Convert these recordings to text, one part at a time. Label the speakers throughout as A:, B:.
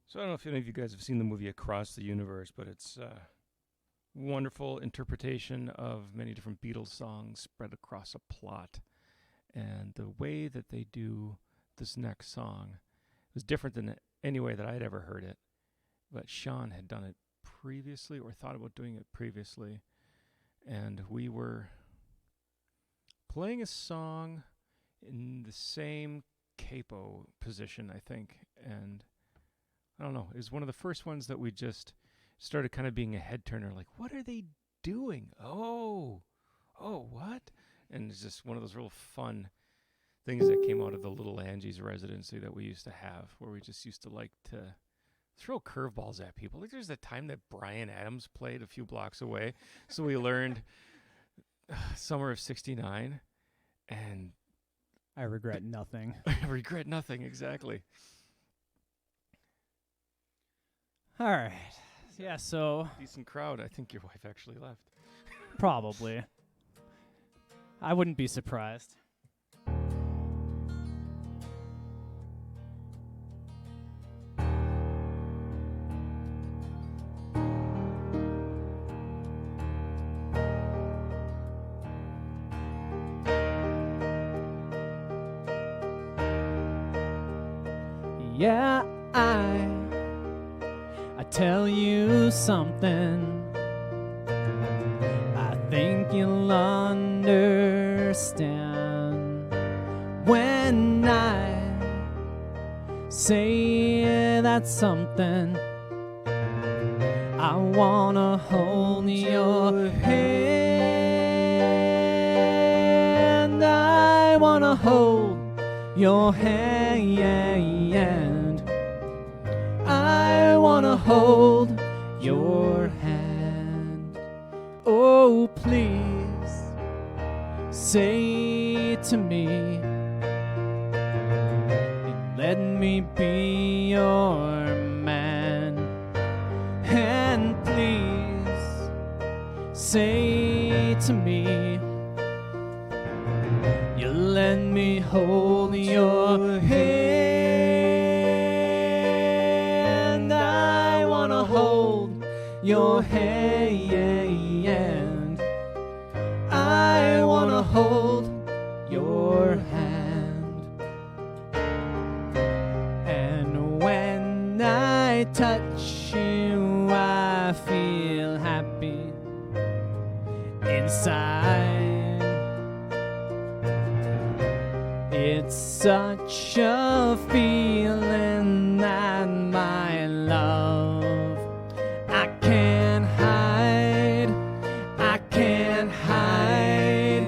A: So I don't know if any of you guys have seen the movie Across the Universe, but it's a wonderful interpretation of many different Beatles songs spread across a plot. And the way that they do this next song was different than any way that I'd ever heard it. But Sean had done it previously or thought about doing it previously. And we were playing a song in the same capo position, I think. And I don't know, it was one of the first ones that we just started kind of being a head turner, like, what are they doing? Oh, what? And it's just one of those real fun things that came out of the Little Angie's residency that we used to have, where we just used to like to throw curveballs at people. Like there's that time that Bryan Adams played a few blocks away. So we learned Summer of 69, and
B: I regret nothing.
A: I regret nothing, exactly.
B: All right. Yeah, so
A: Decent crowd. I think your wife actually left.
B: probably. I wouldn't be surprised. Yeah, I tell you something. I think you'll understand when I say that something. I wanna hold your hand. I wanna hold your hand. I wanna hold your hand. Oh, please say to me, let me be your man. And please say to me, you let me hold your hand. I wanna hold your hand. I wanna hold your hand. And when I touch you, I feel happy inside. It's such a feeling that my love I can't hide. I can't hide.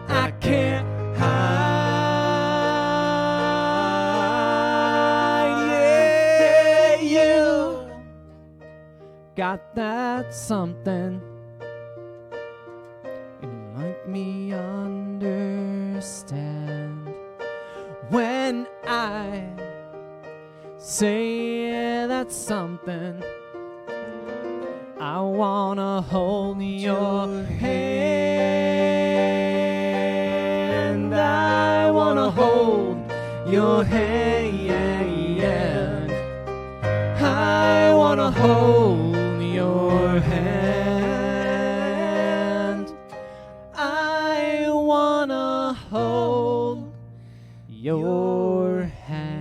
B: I can't hide. Yeah, you got that something. You make me understand when I say that something. I wanna hold your hand. I wanna hold your hand. I wanna hold your hand. I wanna hold your hand.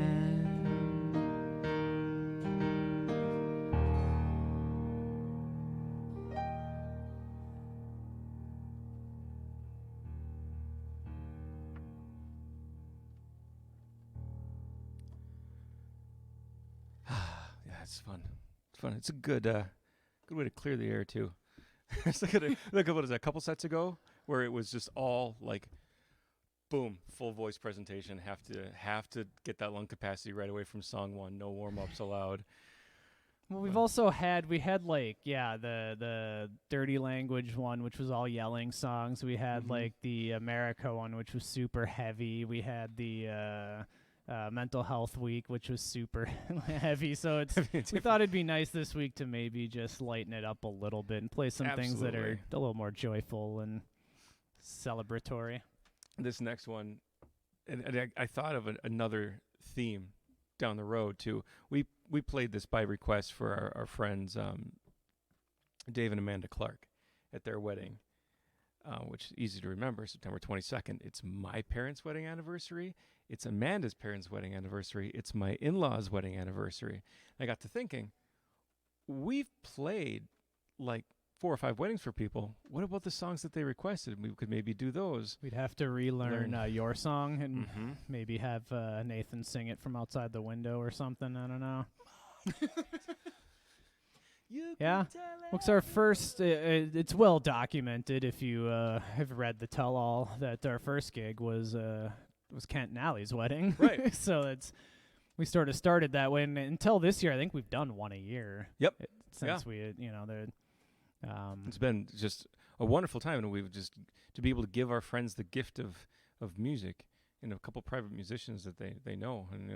A: Yeah, it's fun. It's fun. It's a good way to clear the air too. It's like what was that, a couple sets ago, where it was just all like, boom, full voice presentation. Have to get that lung capacity right away from song one. No warm ups allowed.
B: Well, we had like, yeah, the dirty language one, which was all yelling songs. We had like the America one, which was super heavy. We had the mental health week, which was super heavy. So we thought it'd be nice this week to maybe just lighten it up a little bit and play some things that are a little more joyful and celebratory.
A: This next one, and I thought of another theme down the road too. We played this by request for our friends Dave and Amanda Clark at their wedding, which is easy to remember, September 22nd. It's my parents' wedding anniversary. It's Amanda's parents' wedding anniversary. It's my in-laws' wedding anniversary. I got to thinking, we've played like 4 or 5 weddings for people. What about the songs that they requested? We could maybe do those.
B: We'd have to relearn your song and maybe have Nathan sing it from outside the window or something. I don't know. Yeah, looks our first. It's well documented if you have read the tell-all that our first gig was Kent and Allie's wedding.
A: Right.
B: So we sort of started that way, and until this year, I think we've done one a year.
A: Yep.
B: Since we had,
A: it's been just a wonderful time, and we've just to be able to give our friends the gift of music, a couple private musicians that they know, and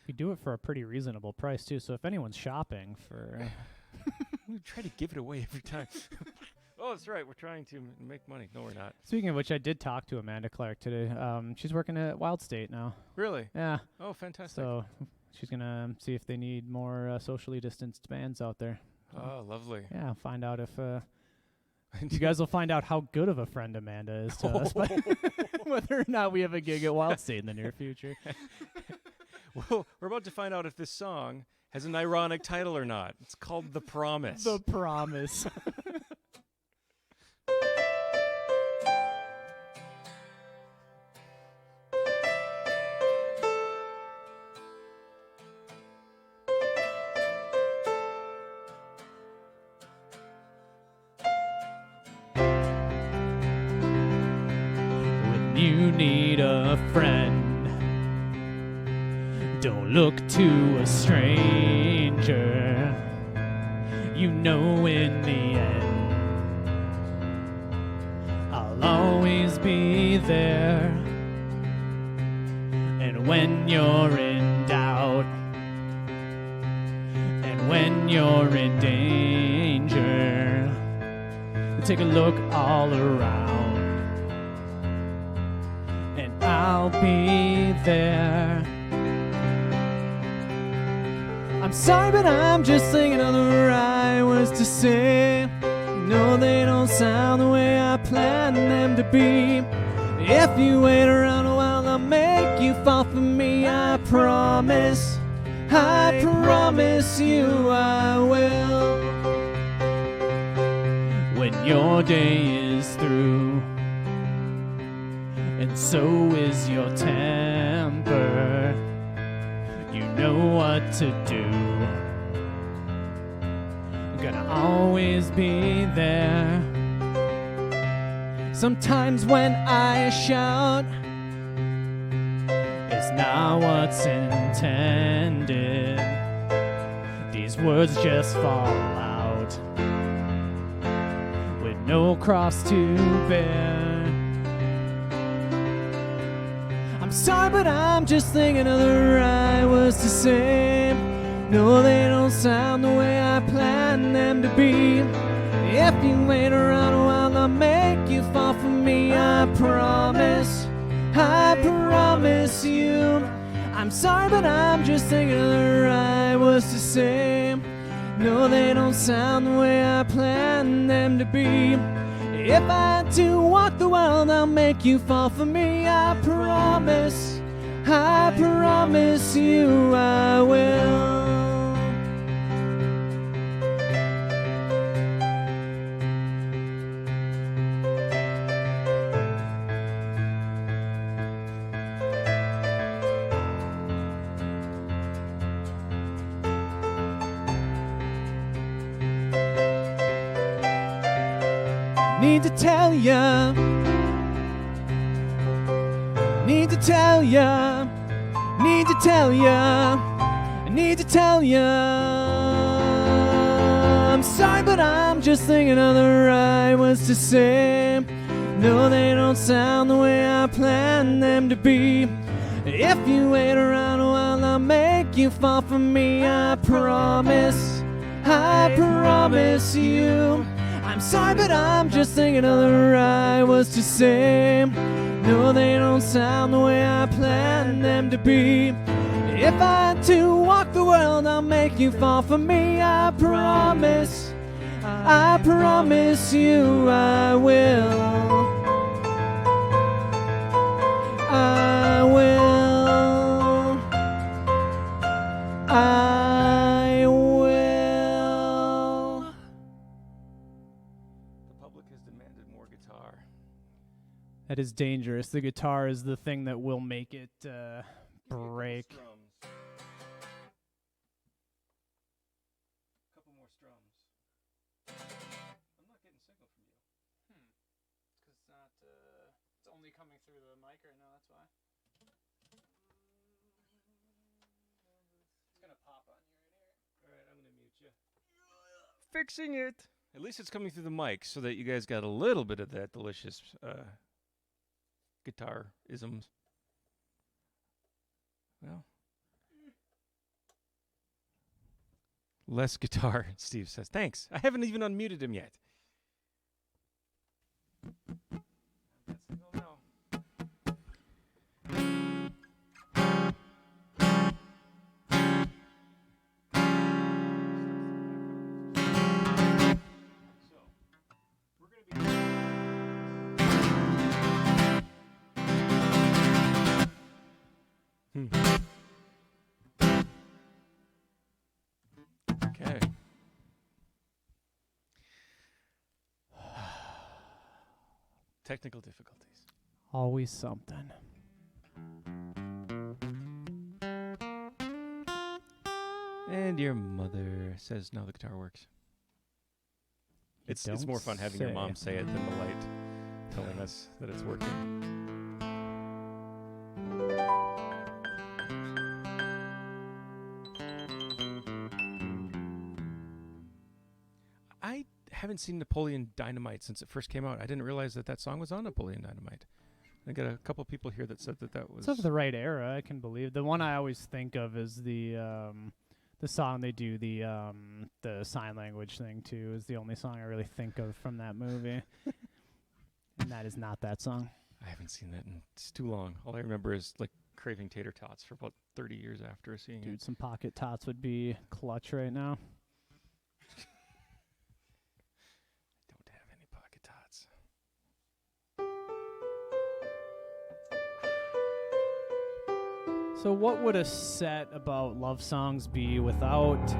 B: we do it for a pretty reasonable price too. So if anyone's shopping for.
A: We try to give it away every time. Oh, that's right. We're trying to make money. No, we're not.
B: Speaking of which, I did talk to Amanda Clark today. She's working at Wild State now.
A: Really?
B: Yeah.
A: Oh, fantastic.
B: So she's going to see if they need more socially distanced bands out there.
A: Oh, lovely.
B: Yeah, find out if... you guys will find out how good of a friend Amanda is to us, but whether or not we have a gig at Wild State in the near future.
A: Well, we're about to find out if this song has an ironic title or not. It's called The Promise.
B: The Promise. When you need a friend, don't look to a stranger. You know in the end, I'll always be there. And when you're in doubt, and when you're in danger, take a look all around, and I'll be there. I'm sorry, but I'm just thinking of the right words to say. No, they don't sound the way I planned them to be. If you wait around a while, I'll make you fall for me. I promise you I will. When your day is through, and so is your temper, you know what to do. I'm gonna always be there. Sometimes when I shout, it's not what's intended. These words just fall out with no cross to bear. I'm sorry, but I'm just thinking of the right words to say. No, they don't sound the way I planned them to be. If you wait around a while, I'll make you fall for me. I promise you. I'm sorry, but I'm just thinking of the right words to say. No, they don't sound the way I planned them to be. If I had to walk the world, I'll make you fall for me. I promise you I will. Need to tell ya, need to tell ya, need to tell ya, need to tell ya. I'm sorry, but I'm just thinking of the right words to say. No, they don't sound the way I planned them to be. If you wait around a while, I'll make you fall for me. I promise you. I'm sorry, but I'm just thinking of the right words to say. No, they don't sound the way I planned them to be. If I had to walk the world, I'll make you fall for me. I promise you I will. I will. I will.
A: The public has demanded more guitar.
B: That is dangerous. The guitar is the thing that will make it break.
A: Couple more strums. I'm not getting signal from you.
B: Because it's only coming through the mic right now, that's why. It's going to pop on you right here.
A: Alright, I'm going to mute you. Fixing it! At least it's coming through the mic so that you guys got a little bit of that delicious guitar isms. Well, less guitar, Steve says. Thanks. I haven't even unmuted him yet. That signal now. So, we're going to be... Okay. Technical difficulties.
B: Always something.
A: And your mother says now the guitar works. It's more fun having your mom say it than the light telling us that it's working. I haven't seen Napoleon Dynamite since it first came out. I didn't realize that song was on Napoleon Dynamite. I got a couple people here that said that was...
B: It's of the right era, I can believe. The one I always think of is the song they do, the sign language thing, too, is the only song I really think of from that movie. And that is not that song.
A: I haven't seen that in it's too long. All I remember is, like, craving tater tots for about 30 years after seeing it.
B: Dude, some pocket tots would be clutch right now.
A: Don't have any pocket tots.
B: So what would a set about love songs be without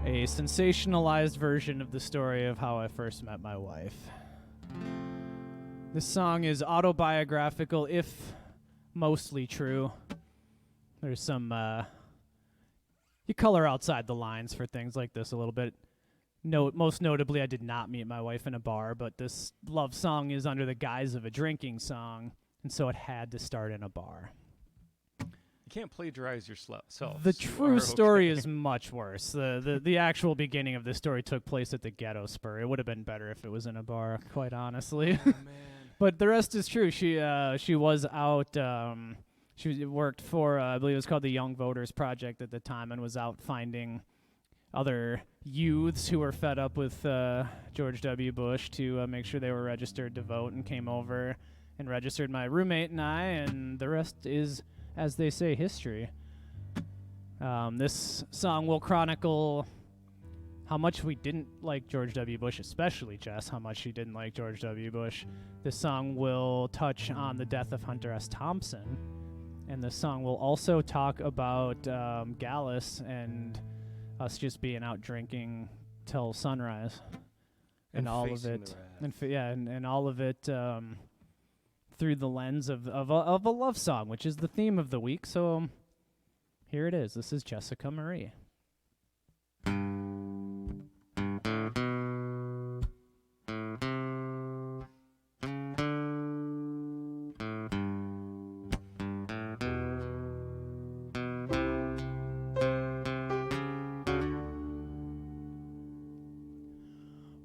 B: a sensationalized version of the story of how I first met my wife? This song is autobiographical, if mostly true. There's some, you color outside the lines for things like this a little bit. Most notably, I did not meet my wife in a bar, but this love song is under the guise of a drinking song, and so it had to start in a bar.
A: You can't plagiarize yourself.
B: The true story is much worse. The actual beginning of this story took place at the Ghetto Spur. It would have been better if it was in a bar, quite honestly.
A: Oh, man.
B: But the rest is true. She was out. She worked for I believe it was called the Young Voters Project at the time, and was out finding other youths who were fed up with George W. Bush to make sure they were registered to vote, and came over and registered my roommate and I, and the rest is, as they say, history. This song will chronicle how much we didn't like George W. Bush, especially Jess, how much she didn't like George W. Bush. This song will touch on the death of Hunter S. Thompson, and this song will also talk about Gallus and us just being out drinking till sunrise, and all of it, and all of it through the lens of a love song, which is the theme of the week. So here it is. This is Jessica Marie.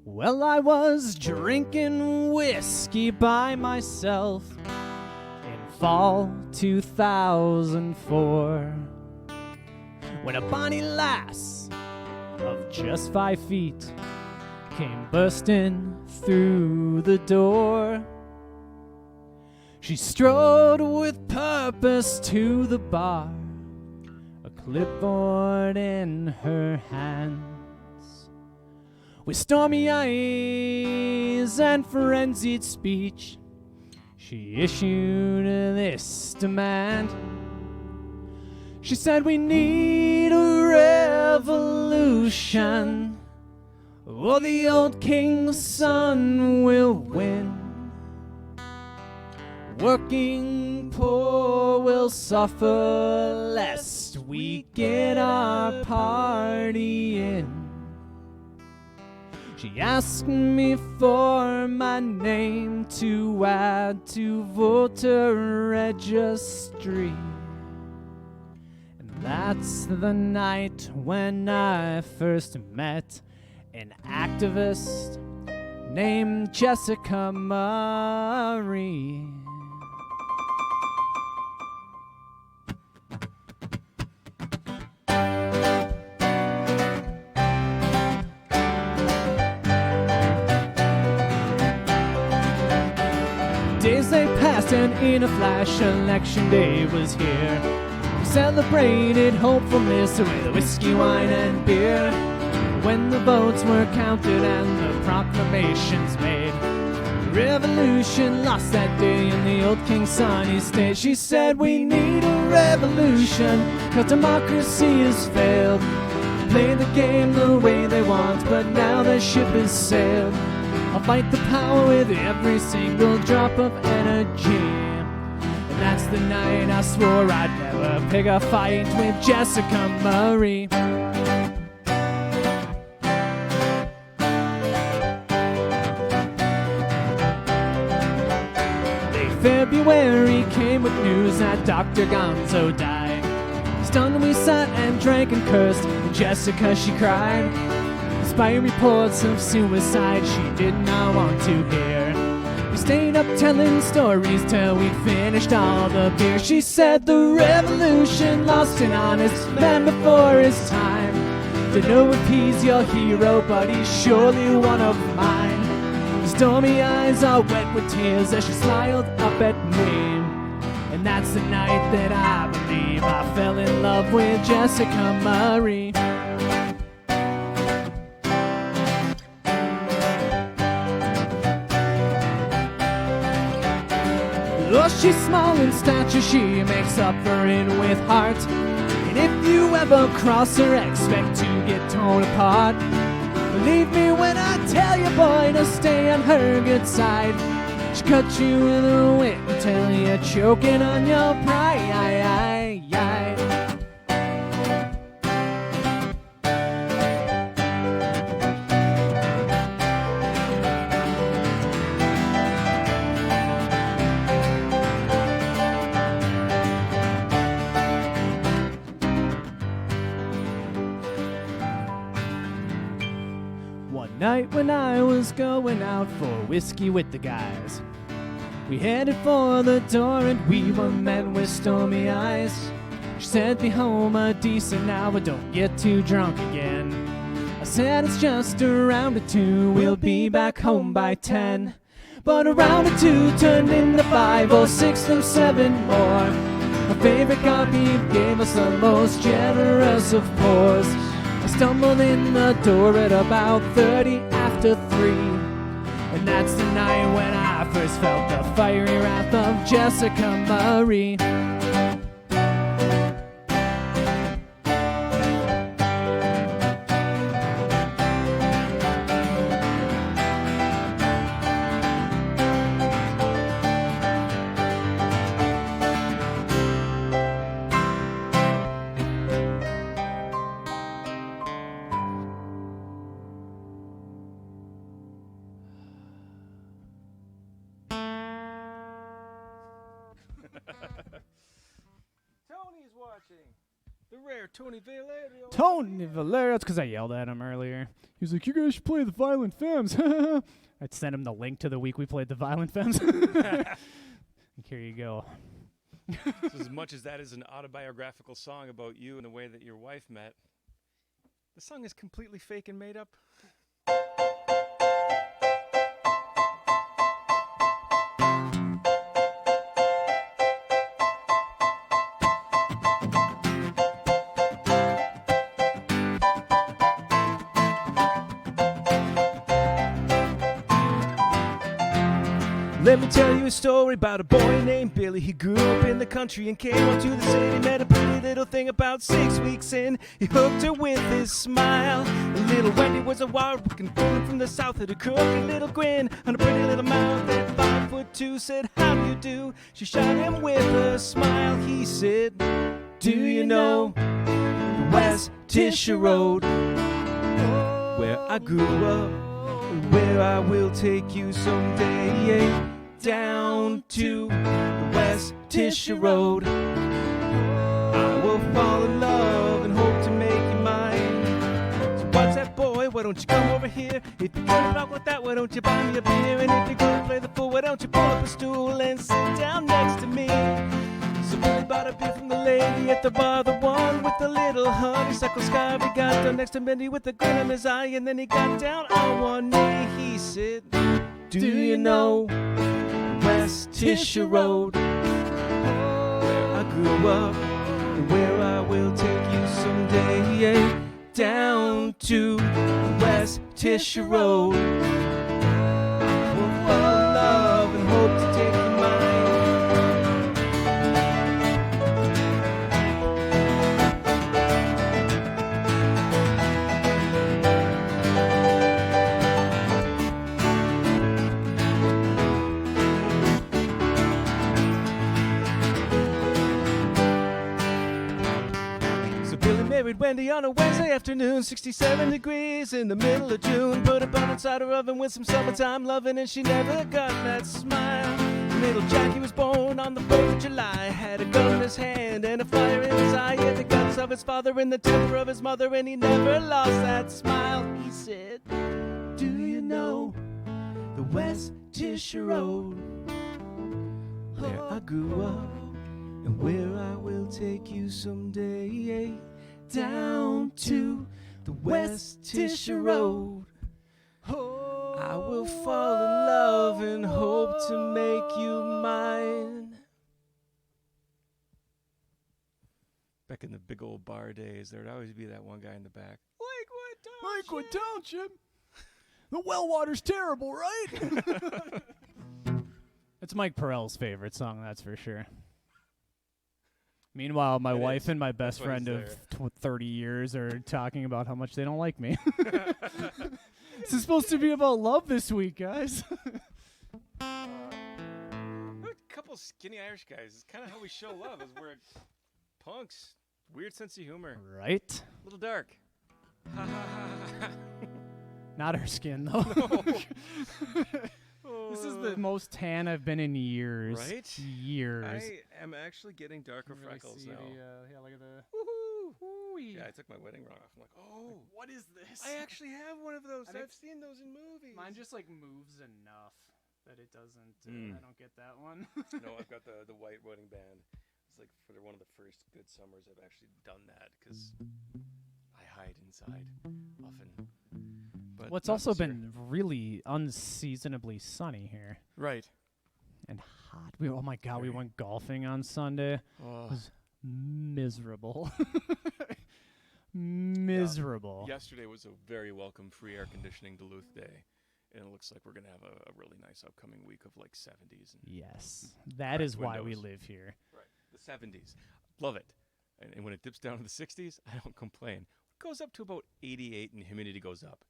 B: Well, I was drinking whiskey by myself in fall 2004 when a bonny lass of just 5 feet came bursting through the door. She strode with purpose to the bar, a clipboard in her hands. With stormy eyes and frenzied speech, she issued this demand. She said, we need a revolution, or the old king's son will win. Working poor will suffer lest we get our party in. She asked me for my name to add to voter registry. And that's the night when I first met an activist named Jessica Murray. Days they passed and in a flash election day was here. We celebrated hopefulness with whiskey, wine and beer. When the votes were counted and the proclamations made, the revolution lost that day and the old king's son he stayed. She said, we need a revolution, 'cause democracy has failed. Play the game the way they want, but now their ship has sailed. I'll fight the power with every single drop of energy. And that's the night I swore I'd never pick a fight with Jessica Murray. Late February came with news that Dr. Gonzo died. Stunned we sat and drank and cursed, and Jessica she cried. Despite reports of suicide she did not want to hear, we stayed up telling stories till we'd finished all the beer. She said the revolution lost an honest man before his time. Don't know if he's your hero, but he's surely one of mine. Her stormy eyes are wet with tears as she smiled up at me. And that's the night that I believe I fell in love with Jessica Murray. Oh, she's small in stature, she makes up for it with heart. And if you ever cross her, expect to get torn apart. Believe me when I tell you, boy, to stay on her good side. She cut you with a whip until you're choking on your pride. One night when I was going out for whiskey with the guys, we headed for the door and we were met with stormy eyes. She said, be home a decent hour, don't get too drunk again. I said, it's just around at 2, we'll be back home by 10. But around at 2 turned into 5 or 6 or 7 more. Her favorite copy gave us the most generous of pours. I stumbled in the door at about 30 after 3. And that's the night when I first felt the fiery wrath of Jessica Murray.
A: Tony's watching. The rare Tony Valerio.
B: Tony Valerio. It's because I yelled at him earlier. He was like, you guys should play the Violent Femmes. I'd send him the link to the week we played the Violent Femmes. Here you go.
A: So as much as that is an autobiographical song about you and the way that your wife met, the song is completely fake and made up. Let me tell you a story about a boy named Billy. He grew up in the country and came on to the city. Met a pretty little thing about 6 weeks in. He hooked her with his smile. And little Wendy was a wild-looking woman from the south with a crooked little grin on a pretty little mouth. At 5'2" said, "How do you do?" She shot him with a smile. He said, "Do you know the West Tischer Road, where I grew up, where I will take you someday, down to the West Tischer Road. I will fall in love and hope to make you mine. So what's that, boy? Why don't you come over here? If you're gonna talk like that, why don't you buy me a beer? And if you're gonna play the fool, why don't you pull up a stool and sit down next to me?" So Billy bought a beer from the lady at the bar, the one with the little honeysuckle scarf. He got down next to Mindy with a grin in his eye, and then he got down on one knee. He said, "Do you know West Tischer Road, where I grew up, and where I will take you someday, down to West Tischer Road. We'll fall in love and hope to take you mine." Married Wendy on a Wednesday afternoon, 67 degrees in the middle of June. Put a bun inside her oven with some summertime loving, and she never got that smile. Little Jackie was born on the 4th of July, had a gun in his hand and a fire in his eye. Yeah, the guts of his father and the temper of his mother, and he never lost that smile. He said, "Do you know the West Tischer Road, where I grew up, and where I will take you someday, down to the West Tischer Road. I will fall in love and hope to make you mine." Back in the big old bar days, there'd always be that one guy in the back.
C: Lakewood Township. The well water's terrible, right?
B: It's Mike Perel's favorite song, that's for sure. Meanwhile, my wife and my best friend of 30 years are talking about how much they don't like me. This is supposed to be about love this week, guys.
A: A couple skinny Irish guys. It's kind of how we show love, is we're punks. Weird sense of humor.
B: Right?
A: A little dark.
B: Not our skin, though.
A: No.
B: This is the most tan I've been in years.
A: Right?
B: Years.
A: I am actually getting darker
B: Really
A: freckles
B: see
A: now.
B: yeah, look at the...
A: Yeah, I took my wedding ring off. I'm like, oh.
C: What is this?
A: I actually have one of those.
B: I
A: I've seen those in movies.
B: Mine just, like, moves enough that it doesn't... I don't get that one.
A: No, I've got the white wedding band. It's like for one of the first good summers I've actually done that, because I hide inside often. But
B: Well, it's
A: not
B: also
A: this year.
B: been really unseasonably sunny here.
A: Right.
B: And hot. Oh my God, we went golfing on Sunday.
A: Oh.
B: It was miserable. Miserable.
A: Yesterday was a very welcome free air conditioning Duluth day, and it looks like we're going to have a really nice upcoming week of like 70s. And
B: Yes. That is why we
A: windows.
B: live here.
A: Right. The 70s. Love it. And when it dips down to the 60s, I don't complain. It goes up to about 88 and humidity goes up.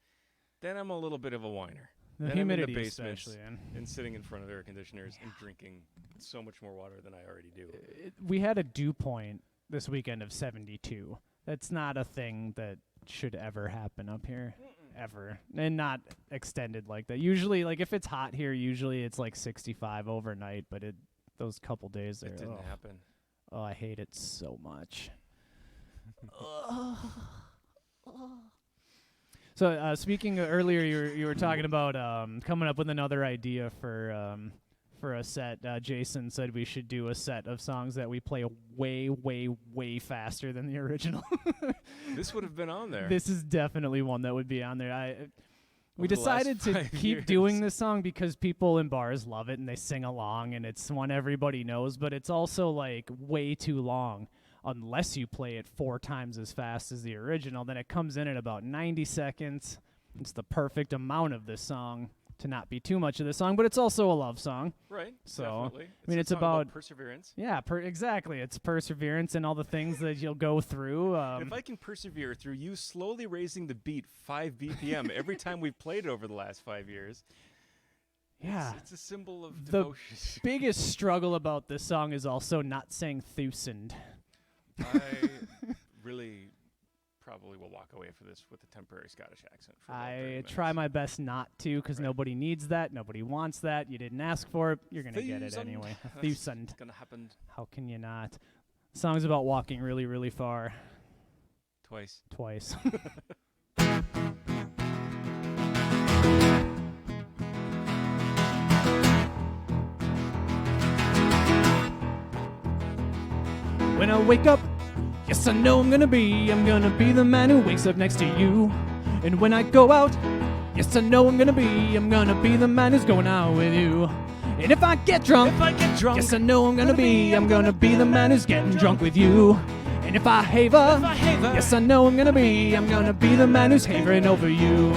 A: Then I'm a little bit of a whiner.
B: The
A: Then
B: humidity
A: I'm in the basement
B: especially.
A: and sitting in front of air conditioners and drinking so much more water than I already do.
B: We had a dew point this weekend of 72. That's not a thing that should ever happen up here. Ever. And not extended like that. Usually, like, if it's hot here, usually it's like 65 overnight, but those couple days there.
A: It didn't happen.
B: Oh, I hate it so much. So speaking earlier, you were talking about coming up with another idea for a set. Jason said we should do a set of songs that we play way, way, way faster than the original.
A: This would have been on there.
B: This is definitely one that would be on there. We
A: Over the last
B: decided to
A: 5
B: keep
A: years.
B: doing this song because people in bars love it and they sing along, and it's one everybody knows, but it's also like way too long. Unless you play it 4 times as fast as the original, then it comes in at about 90 seconds. It's the perfect amount of this song. to not be too much of the song, but it's also a love song.
A: Right.
B: So,
A: definitely.
B: I mean,
A: a
B: it's
A: song
B: about
A: perseverance.
B: Yeah, exactly. It's perseverance and all the things that you'll go through.
A: If I can persevere through you slowly raising the beat 5 BPM every time we've played over the last 5 years,
B: yeah,
A: it's a symbol of
B: the
A: devotion.
B: biggest struggle about this song is also not saying Thusend.
A: I really probably will walk away for this with a temporary Scottish accent. For about 30
B: I
A: minutes.
B: try my best not to, because
A: Right.
B: nobody needs that. Nobody wants that. You didn't ask for it. You're going to get it
A: Thusend.
B: anyway. A
A: That's
B: Thusend.
A: gonna happen
B: How can you not? The song's about walking really, really far.
A: twice.
B: Twice. When I wake up, yes, I know I'm gonna be the man who wakes up next to you. And when I go out, yes, I know I'm gonna be the man who's going out with you. And if I get drunk, yes, I know I'm gonna be the man who's getting drunk with you. And if I haver, yes, I know I'm gonna be the man who's havering over you.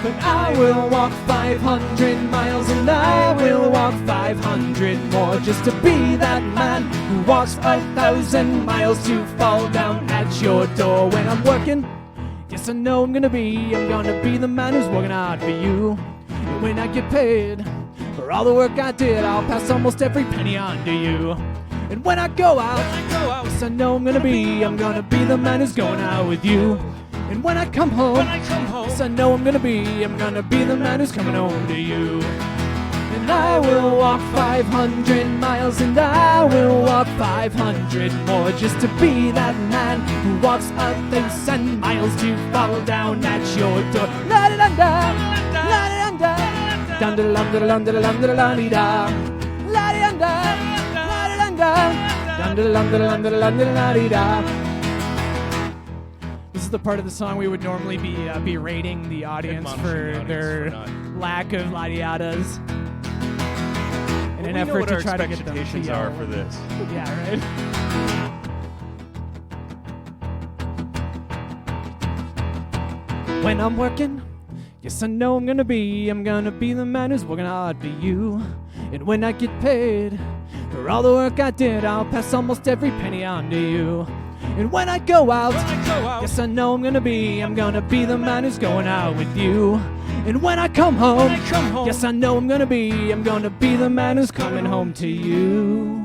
B: But I will walk 500 miles and I will walk 500 more just to be that man who walks 1,000 miles to fall down at your door when I'm working. Yes, I know I'm gonna be the man who's working hard for you. And when I get paid for all the work I did, I'll pass almost every penny on to you. And when I go out, yes, I know I'm gonna be the man who's going out with you. And when I come home, yes, I know I'm gonna be the man who's coming home to you. And I will walk 500 miles and I will walk 500 more just to be that man who walks 1,000 miles to fall down at your door. La da da da, la da da da, dun da dum da dum da dum da la di da, la da da, la da da, dun da dum da dum da dum da la di da. This is the part of the song we would normally be berating the audience for their lack of la-di-da-das. In an effort to try to get them to yell.
A: Are for this.
B: Yeah, right? When I'm working, yes, I know I'm gonna be the man who's working hard for you. And when I get paid for all the work I did, I'll pass almost every penny on to you. And when I go out, yes, I know I'm gonna be the man who's going out with you. And when I come home, yes, I know I'm gonna be the man who's coming home to you.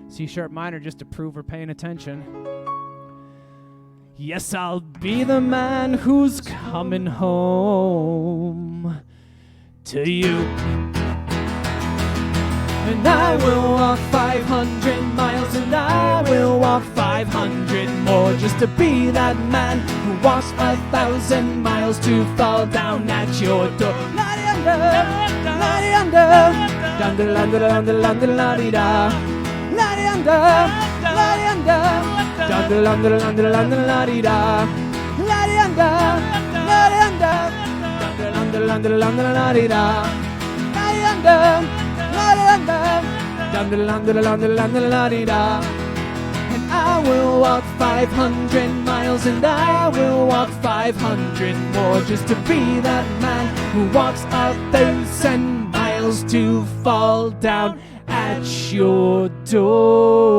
B: C-sharp minor, just to prove we're paying attention. Yes, I'll be the man who's coming home to you. And I will walk 500 miles and I will walk 500 more just to be that man who walks 1,000 miles to fall down at your door. La-di-under, la-di-under, dun-da-dun-da-dun-da-dun-da-la-di-da. La-di-under, la-di-under, dun-da-dun-da-dun-da-dun-da-la-di-da. La-di-under, la-di-under, dun-da-dun-da-dun-da-dun-da-la-di-da. La-di-under, dun-da-dun-da-dun-da-dun-da-la-di-da. And I will walk 500 miles and I will walk 500 more just to be that man who walks 1,000 miles to fall down at your door.